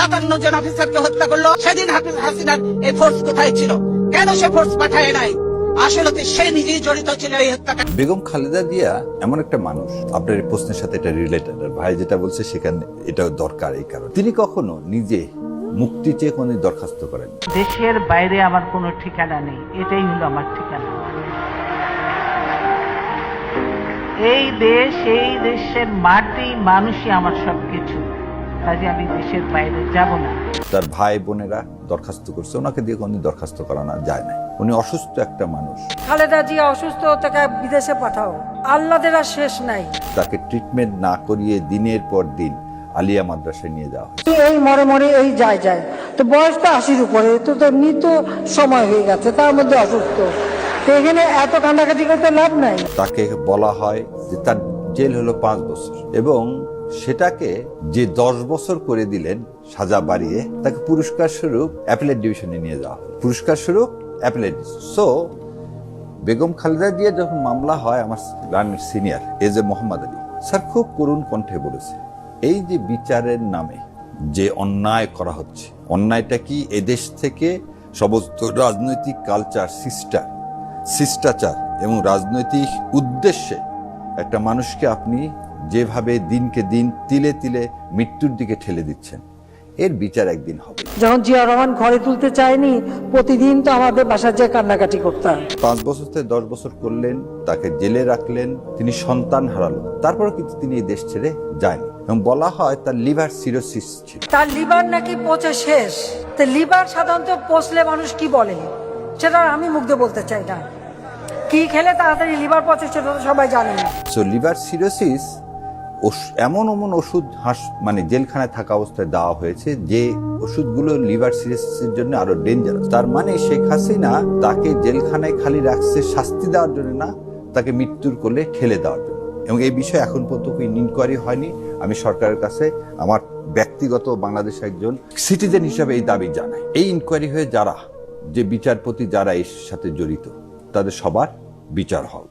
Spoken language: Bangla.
57 জন অফিসারকে হত্যা করলো, সেদিন হাফিজ হাসিনার এই ফোর্স কোথায় ছিল? কেন সে ফোর্স পাঠায় নাই? আসলে সে নিজেই জড়িত ছিল এই হত্যাকাণ্ডে। বেগম খালেদা জিয়া এমন একটা মানুষ, আপনার এই প্রশ্নের সাথে এটা রিলেটেড, ভাই যেটা বলছে সেখানে এটাও দরকার। এই কারণে তিনি কখনো নিজে মুক্তি চেয়ে কোনো দরখাস্ত করেন। দেশের বাইরে আমার কোনো ঠিকানা নেই, এটাই হলো আমার ঠিকানা। এই দেশ, এই দেশের মাটি, মানুষই আমার সবকিছু, কাজে আমি দেশের বাইরে যাব না। তার ভাই বোনেরা দরখাস্ত করছে, ওনাকে দিয়ে কোনো দরখাস্ত করানো যায় না। উনি অসুস্থ একটা মানুষ। খালেদা জিয়া অসুস্থ, তাকে বিদেশে পাঠাও, আল্লাদের আর শেষ নাই। তাকে ট্রিটমেন্ট না করিয়ে দিনের পর দিন আলিয়া মাদ্রাসায় নিয়ে যাওয়া হয়। এই মরে মরে এই যায় তো বয়স তো 80-র উপরে, তো মৃত সময় হয়ে গেছে, তার মধ্যে অসুস্থ, তো এখানে এত কান্দাকাটি করতে লাভ নাই। তাকে বলা হয় যে তার জেল হলো 5 বছর, এবং সেটাকে যে 10 বছর করে দিলেন সাজা বাড়িয়ে, তাকে পুরস্কার স্বরূপ অ্যাপিলেট ডিভিশনে নিয়ে যাওয়া হলো। পুরস্কার স্বরূপ অ্যাপিলেট। সো বেগম খালেদা জিয়া যখন মামলা হয়, আমার রানের সিনিয়র এজে মোহাম্মদ আলী স্যার খুব করুণ কণ্ঠে বলেছে, এই যে বিচারের নামে যে অন্যায় করা হচ্ছে, অন্যায়টা কি এদেশ থেকে সমস্ত রাজনৈতিক কালচার, শিষ্টাচার এবং রাজনৈতিক উদ্দেশ্যে একটা মানুষকে আপনি যেভাবে দিনকে দিন তিলে তিলে মৃত্যুর দিকে ঠেলে দিচ্ছেন, এর বিচার একদিন হবে। যখন জিয়া রহমান ঘরে তুলতে চায়নি, প্রতিদিন তো আমাদের বাসায় যে কান্নাকাটি করতাম। 5 বছর থেকে 10 বছর করলেন, তাকে জেলে রাখলেন, তিনি সন্তান হারালো, তারপরে কিন্তু তিনি এই দেশ ছেড়ে যায়নি। এবং বলা হয় তার লিভার সিরোসিস ছিল। তার লিভার নাকি পচে শেষ। তো লিভার সাধারণত পচলে মানুষ কি বলে, সেটা আমি মুখ দিয়ে বলতে চাই না। কি খেলে তাড়াতাড়ি লিভার পচে সেটা তো সবাই জানে না। সো লিভার সিরোসিস এমন ওষুধ মানে জেলখানায় থাকা অবস্থায় দেওয়া হয়েছে যে ওষুধগুলো লিভার সিরোসিসের জন্য আরো ডেঞ্জারাস। তার মানে শেখ হাসিনা তাকে জেলখানায় খালি রাখছে শাস্তি দেওয়ার জন্য না, তাকে মৃত্যুর কোলে ঠেলে দেওয়ার জন্য। এবং এই বিষয়ে এখন পর্যন্ত কোনো ইনকোয়ারি হয়নি। আমি সরকারের কাছে আমার ব্যক্তিগত বাংলাদেশের একজন সিটিজেন হিসাবে এই দাবি জানাই, এই ইনকোয়ারি হয়ে যারা, যে বিচারপতি যারা এর সাথে জড়িত, তাদের সবার বিচার হওয়া।